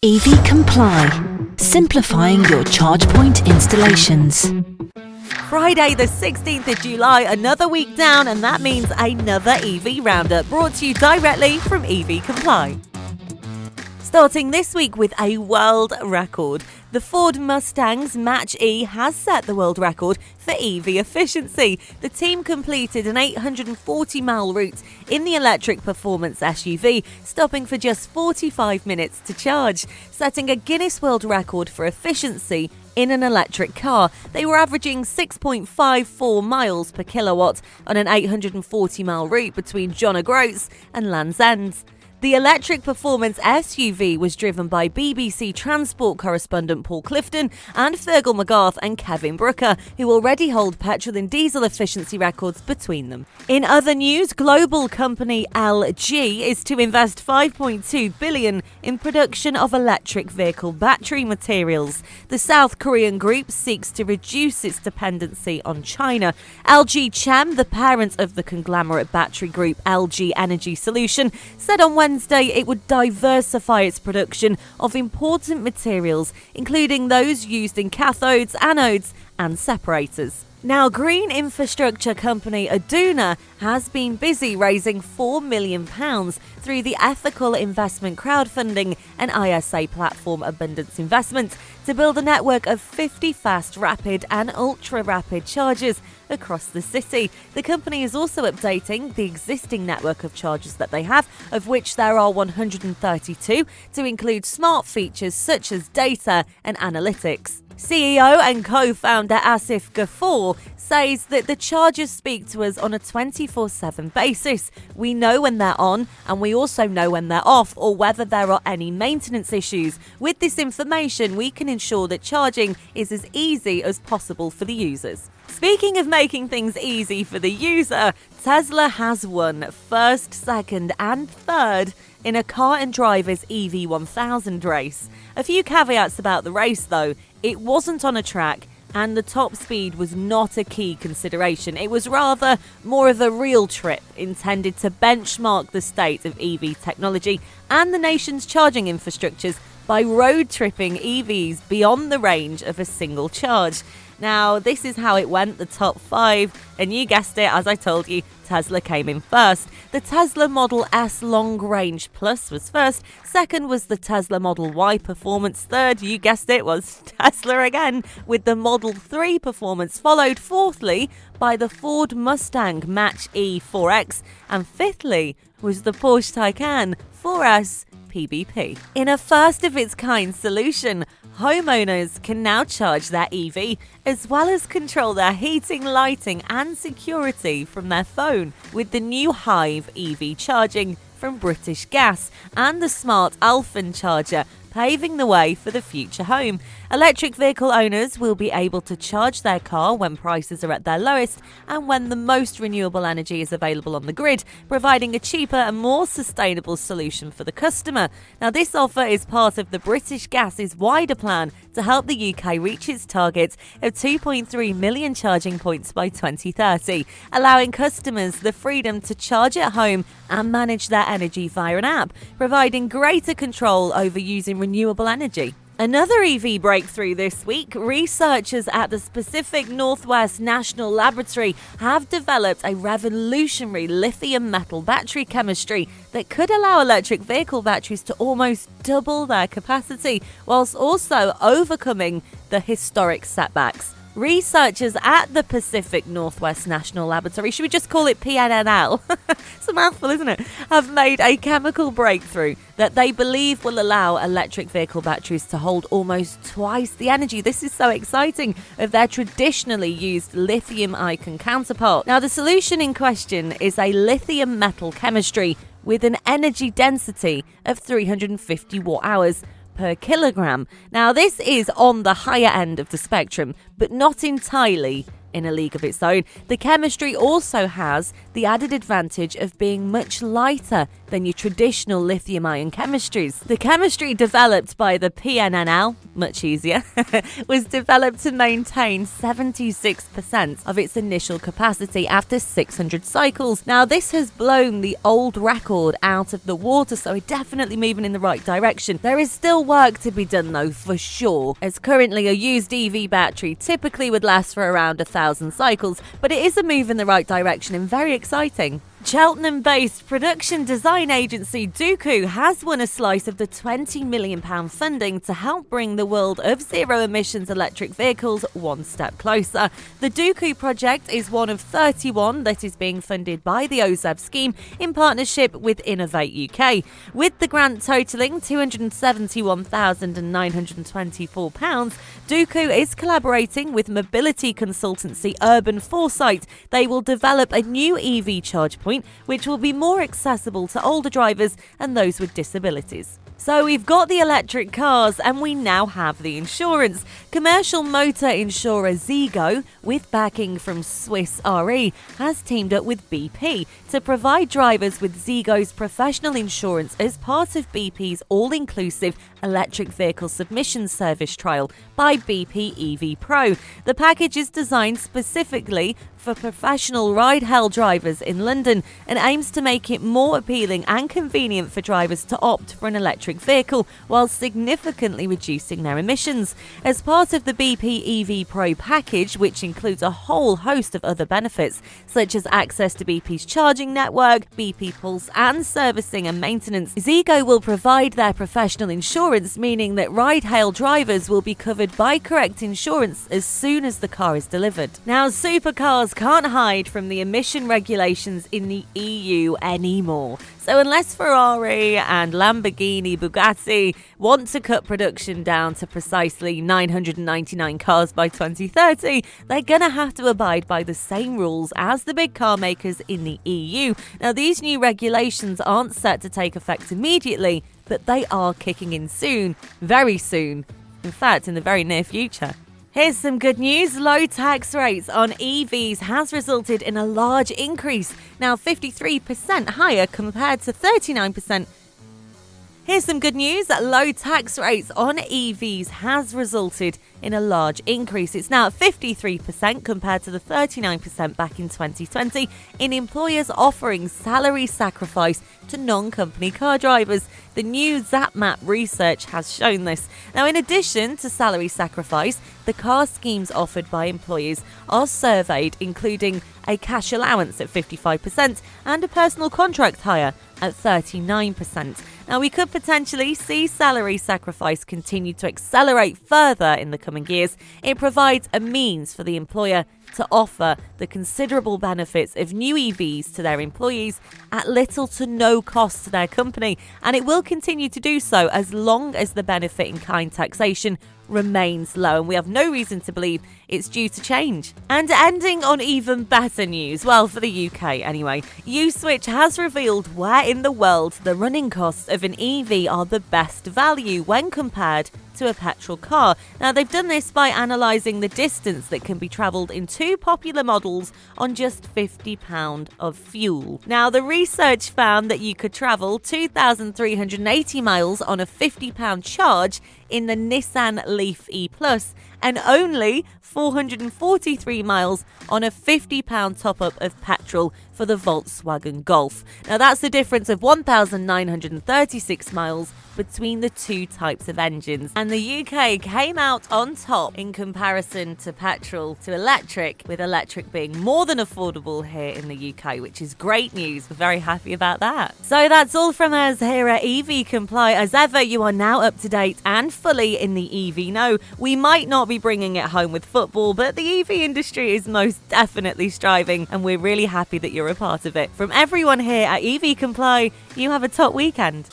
EV Comply, simplifying your charge point installations. Friday the 16th of July, another week down, and that means another EV Roundup brought to you directly from EV Comply. Starting this week with a world record. The Ford Mustang Mach-E has set the world record for EV efficiency. The team completed an 840-mile route in the electric performance SUV, stopping for just 45 minutes to charge, setting a Guinness World Record for efficiency in an electric car. They were averaging 6.54 miles per kilowatt on an 840-mile route between John O'Groats and Land's End. The electric performance SUV was driven by BBC Transport correspondent Paul Clifton and Fergal McGrath and Kevin Brooker, who already hold petrol and diesel efficiency records between them. In other news, global company LG is to invest $5.2 billion in production of electric vehicle battery materials. The South Korean group seeks to reduce its dependency on China. LG Chem, the parent of the conglomerate battery group LG Energy Solution, said on Wednesday it would diversify its production of important materials, including those used in cathodes, anodes, and separators. Now, green infrastructure company Iduna has been busy raising £4 million through the ethical investment crowdfunding and ISA platform Abundance Investment to build a network of 50 fast, rapid and ultra-rapid chargers across the city. The company is also updating the existing network of chargers that they have, of which there are 132, to include smart features such as data and analytics. CEO and co-founder Asif Ghafoor says that the chargers speak to us on a 24/7 basis. We know when they're on, and we also know when they're off, or whether there are any maintenance issues. With this information, we can ensure that charging is as easy as possible for the users. Speaking of making things easy for the user, Tesla has won first, second and third in a Car and Driver's EV1000 race. A few caveats about the race though. It wasn't on a track, and the top speed was not a key consideration. It was rather more of a real trip intended to benchmark the state of EV technology and the nation's charging infrastructures by road tripping EVs beyond the range of a single charge. Now, this is how it went, the top 5, and you guessed it, as I told you, Tesla came in first. The Tesla Model S Long Range Plus was first. Second was the Tesla Model Y Performance. Third, you guessed it, was Tesla again, with the Model 3 Performance, followed fourthly by the Ford Mustang Mach-E 4X, and fifthly was the Porsche Taycan 4S PBP. In a first-of-its-kind solution, homeowners can now charge their EV as well as control their heating, lighting and security from their phone with the new Hive EV Charging from British Gas and the smart Alfen charger, paving the way for the future home. Electric vehicle owners will be able to charge their car when prices are at their lowest and when the most renewable energy is available on the grid, providing a cheaper and more sustainable solution for the customer. Now, this offer is part of the British Gas's wider plan to help the UK reach its target of 2.3 million charging points by 2030, allowing customers the freedom to charge at home and manage their energy via an app, providing greater control over using renewable energy. Another EV breakthrough this week. Researchers at the Pacific Northwest National Laboratory have developed a revolutionary lithium-metal battery chemistry that could allow electric vehicle batteries to almost double their capacity, whilst also overcoming the historic setbacks. Researchers at the Pacific Northwest National Laboratory, should we just call it PNNL? It's a mouthful, isn't it? Have made a chemical breakthrough that they believe will allow electric vehicle batteries to hold almost twice the energy. This is so exciting, of their traditionally used lithium-ion counterpart. Now, the solution in question is a lithium metal chemistry with an energy density of 350 watt-hours per kilogram. Now, this is on the higher end of the spectrum, but not entirely in a league of its own. The chemistry also has the added advantage of being much lighter than your traditional lithium-ion chemistries. The chemistry developed by the PNNL, much easier, was developed to maintain 76% of its initial capacity after 600 cycles. Now, this has blown the old record out of the water, so we're definitely moving in the right direction. There is still work to be done, though, for sure, as currently a used EV battery typically would last for around 1,000 cycles, but it is a move in the right direction and very exciting. Cheltenham-based production design agency Duku has won a slice of the £20 million funding to help bring the world of zero-emissions electric vehicles one step closer. The Duku project is one of 31 that is being funded by the OZEV scheme in partnership with Innovate UK, with the grant totalling £271,924. Duku is collaborating with mobility consultancy Urban Foresight. They will develop a new EV charge point which will be more accessible to older drivers and those with disabilities. So we've got the electric cars and we now have the insurance. Commercial motor insurer Zego, with backing from Swiss Re, has teamed up with BP to provide drivers with Zego's professional insurance as part of BP's all-inclusive electric vehicle submission service trial by BP EV Pro. The package is designed specifically for professional ride-hail drivers in London and aims to make it more appealing and convenient for drivers to opt for an electric vehicle while significantly reducing their emissions. As part of the BP EV Pro package, which includes a whole host of other benefits, such as access to BP's charging network, BP Pulse and servicing and maintenance, Zego will provide their professional insurance, meaning that ride-hail drivers will be covered by correct insurance as soon as the car is delivered. Now, supercars can't hide from the emission regulations in the EU anymore. So unless Ferrari and Lamborghini Bugatti want to cut production down to precisely 999 cars by 2030, they're going to have to abide by the same rules as the big car makers in the EU. Now, these new regulations aren't set to take effect immediately, but they are kicking in soon, very soon. In fact, in the very near future. Here's some good news. Low tax rates on EVs has resulted in a large increase, now 53% higher compared to 39%. Here's some good news. Low tax rates on EVs has resulted in a large increase. It's now at 53% compared to the 39% back in 2020 in employers offering salary sacrifice to non-company car drivers. The new ZapMap research has shown this. Now, in addition to salary sacrifice, the car schemes offered by employers are surveyed, including a cash allowance at 55% and a personal contract hire at 39%. Now, we could potentially see salary sacrifice continue to accelerate further in the coming years. It provides a means for the employer to offer the considerable benefits of new EVs to their employees at little to no cost to their company, and it will continue to do so as long as the benefit in kind taxation remains low, and we have no reason to believe it's due to change. And ending on even better news, well, for the UK anyway, Uswitch has revealed where in the world the running costs of an EV are the best value when compared to a petrol car. Now, they've done this by analysing the distance that can be travelled in two popular models on just £50 of fuel. Now, the research found that you could travel 2,380 miles on a £50 charge in the Nissan Leaf E Plus and only 443 miles on a £50 top-up of petrol for the Volkswagen Golf. Now, that's the difference of 1,936 miles between the two types of engines. And the UK came out on top in comparison to petrol to electric, with electric being more than affordable here in the UK, which is great news. We're very happy about that. So that's all from us here at EV Comply. As ever, you are now up to date and fully in the EV know. We might not be bringing it home with football, but the EV industry is most definitely striving, and we're really happy that you're a part of it. From everyone here at EV Comply, you have a top weekend.